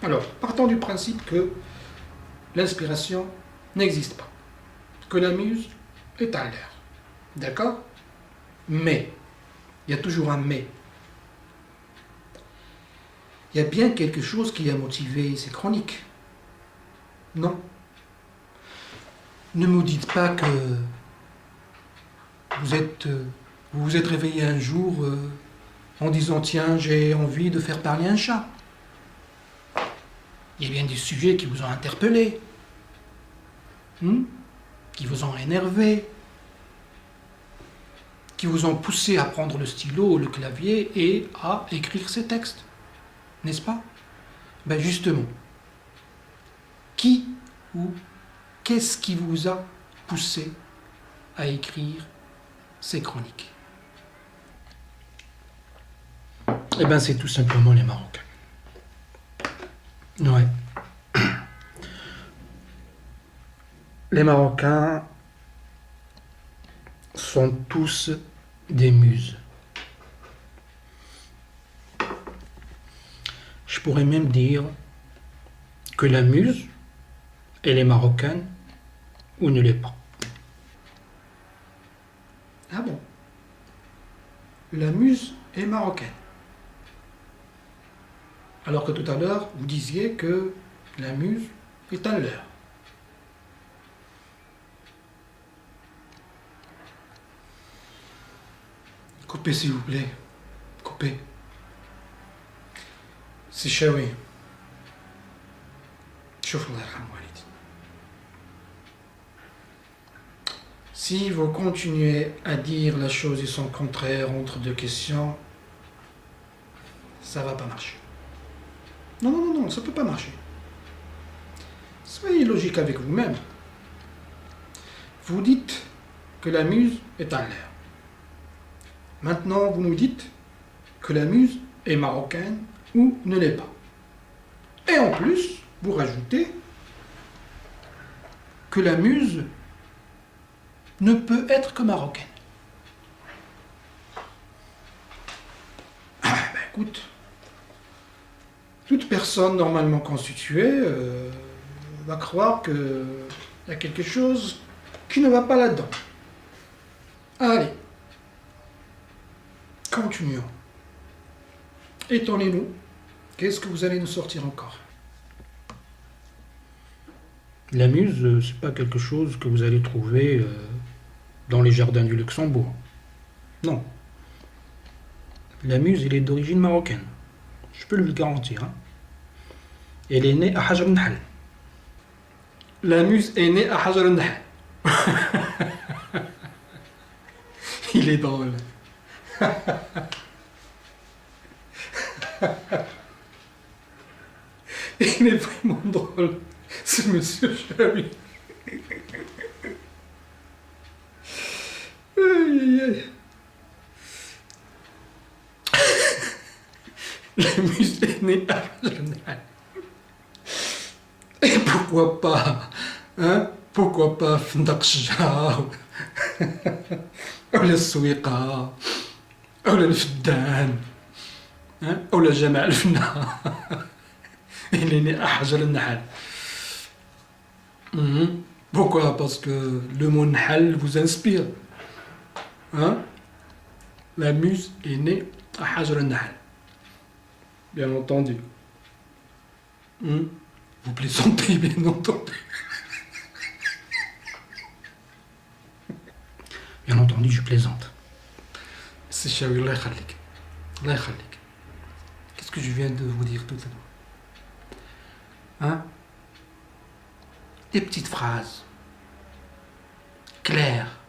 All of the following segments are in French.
Alors, partons du principe que l'inspiration n'existe pas, que la muse est à l'air. D'accord? Mais, il y a toujours un mais. Il y a bien quelque chose qui a motivé ces chroniques. Non? Ne me dites pas que vous vous êtes réveillé un jour en disant tiens, j'ai envie de faire parler un chat. Il y a bien des sujets qui vous ont interpellé, qui vous ont énervé, qui vous ont poussé à prendre le stylo ou le clavier et à écrire ces textes. N'est-ce pas? Ben justement, qui ou qu'est-ce qui vous a poussé à écrire ces chroniques? Eh bien, c'est tout simplement les Marocains. Ouais. Les Marocains sont tous des muses. Je pourrais même dire que la muse, elle est marocaine ou ne l'est pas. Ah bon? La muse est marocaine. Alors que tout à l'heure, vous disiez que la muse est un leurre. Coupez s'il vous plaît. Coupez. C'est Chaoui. شوف الله يرحم والدي. Si vous continuez à dire la chose et son contraire entre deux questions, ça va pas marcher. Non, non, non, non, ça peut pas marcher. Soyez logique avec vous-même. Vous dites que la muse est en l'air. Maintenant, vous nous dites que la muse est marocaine ou ne l'est pas. Et en plus, vous rajoutez que la muse ne peut être que marocaine. Ah, ben écoute, toute personne normalement constituée va croire qu'il y a quelque chose qui ne va pas là-dedans. Allez, continuons. Étonnez-nous, qu'est-ce que vous allez nous sortir encore? La muse, c'est pas quelque chose que vous allez trouver dans les jardins du Luxembourg. Non. La muse, elle est d'origine marocaine. Je peux le garantir. Hein. Elle est née à Hajar Nahal. La muse est née à Hajar Nahal. Il est drôle. Il est vraiment drôle, ce monsieur Chaoui. Aïe, aïe, aïe. La muse est née à Hajar. Et pourquoi pas, hein? Pourquoi pas Fndaqja ou la Souiqa ou la Fdan, hein? Ou la Jama' al-Fna. Il est né à Hajar al-Nahal. Pourquoi? Parce que le mot Nahal vous inspire. Hein? La muse est née à Hajar al-Nahal. Bien entendu. Vous plaisantez, bien entendu. Bien entendu, je plaisante. C'est Chaoui, Allah yakhalik. Allah yakhalik. Qu'est-ce que je viens de vous dire tout à l'heure? Hein? Des petites phrases claires,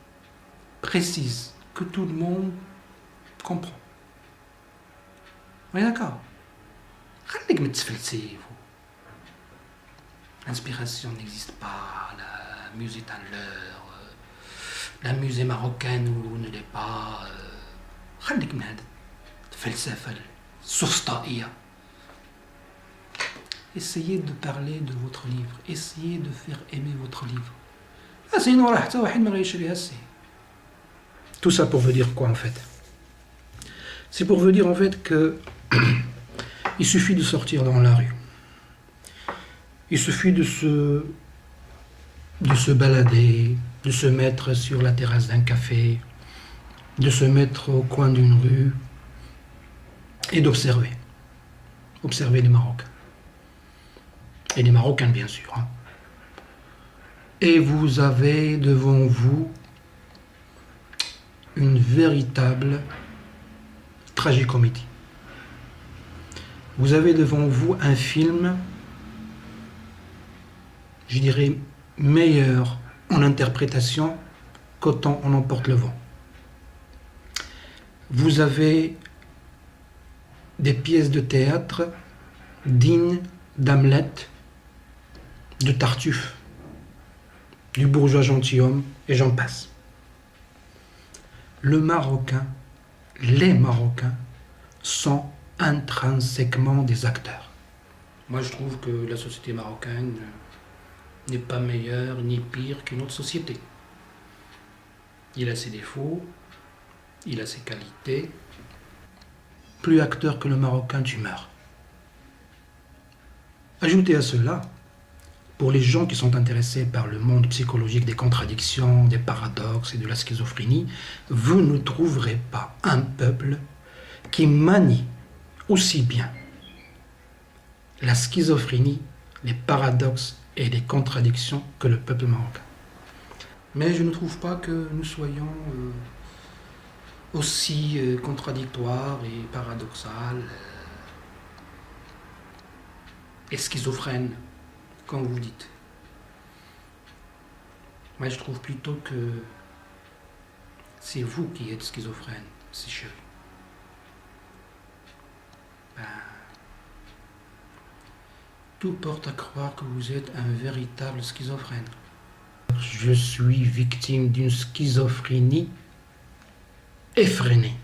précises, que tout le monde comprend. Oui, d'accord. خليك متفلسف. L'inspiration n'existe pas, la muse est un leurre, la muse est marocaine ou ne l'est pas. خليك من هذا الفلسفة السفسطائية. Essayez de parler de votre livre, essayez de faire aimer votre livre. Tout ça pour vous dire quoi en fait? C'est pour vous dire en fait que il suffit de sortir dans la rue, Il suffit de se balader, de se mettre sur la terrasse d'un café, de se mettre au coin d'une rue et d'observer. Observer les Marocains. Et les Marocains, bien sûr. Hein. Et vous avez devant vous une véritable tragicomédie. Vous avez devant vous un film, je dirais, meilleur en interprétation qu'Autant on emporte le vent. Vous avez des pièces de théâtre dignes d'Hamlet, de Tartuffe, du bourgeois gentilhomme, et j'en passe. Le Marocain, les Marocains sont intrinsèquement des acteurs. Moi, je trouve que la société marocaine n'est pas meilleure ni pire qu'une autre société. Il a ses défauts, il a ses qualités. Plus acteur que le Marocain, tu meurs. Ajoutez à cela, pour les gens qui sont intéressés par le monde psychologique des contradictions, des paradoxes et de la schizophrénie, vous ne trouverez pas un peuple qui manie aussi bien la schizophrénie, les paradoxes et les contradictions que le peuple marocain. Mais je ne trouve pas que nous soyons aussi contradictoires et paradoxales et schizophrènes, comme vous dites. Moi, je trouve plutôt que c'est vous qui êtes schizophrène, c'est chéri. Tout porte à croire que vous êtes un véritable schizophrène. Je suis victime d'une schizophrénie effrénée.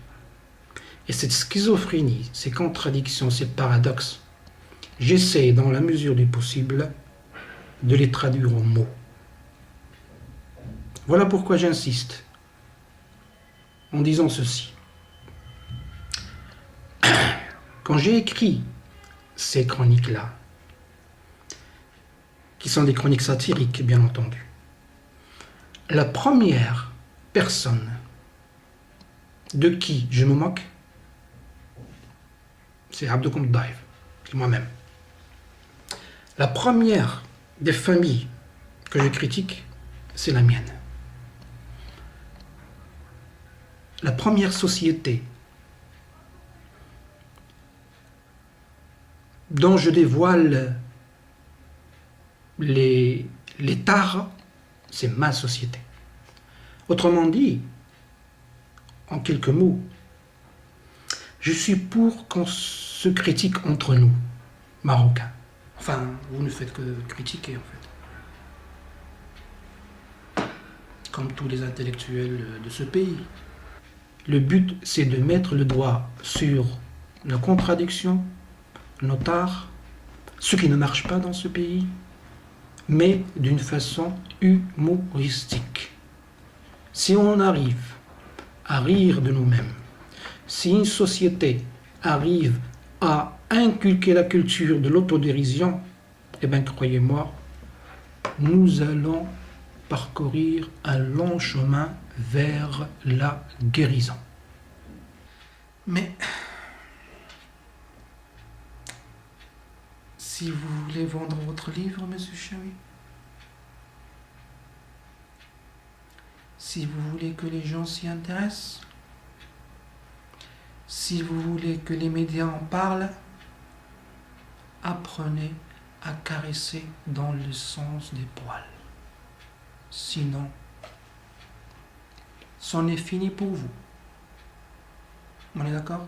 Et cette schizophrénie, ces contradictions, ces paradoxes, j'essaie dans la mesure du possible de les traduire en mots. Voilà pourquoi j'insiste en disant ceci. Quand j'ai écrit ces chroniques-là, qui sont des chroniques satiriques, bien entendu, la première personne de qui je me moque, c'est Abdelkoum Daïf, c'est moi-même. La première des familles que je critique, c'est la mienne. La première société dont je dévoile les tares, c'est ma société. Autrement dit, en quelques mots, je suis pour qu'on se critique entre nous, Marocains. Enfin, vous ne faites que critiquer, en fait. Comme tous les intellectuels de ce pays. Le but, c'est de mettre le doigt sur nos contradictions, nos tares, ce qui ne marche pas dans ce pays, mais d'une façon humoristique. Si on arrive à rire de nous-mêmes, si une société arrive à inculquer la culture de l'autodérision, eh bien, croyez-moi, nous allons parcourir un long chemin vers la guérison. Mais si vous voulez vendre votre livre, monsieur chéri, si vous voulez que les gens s'y intéressent, si vous voulez que les médias en parlent, apprenez à caresser dans le sens des poils. Sinon, c'en est fini pour vous. On est d'accord ?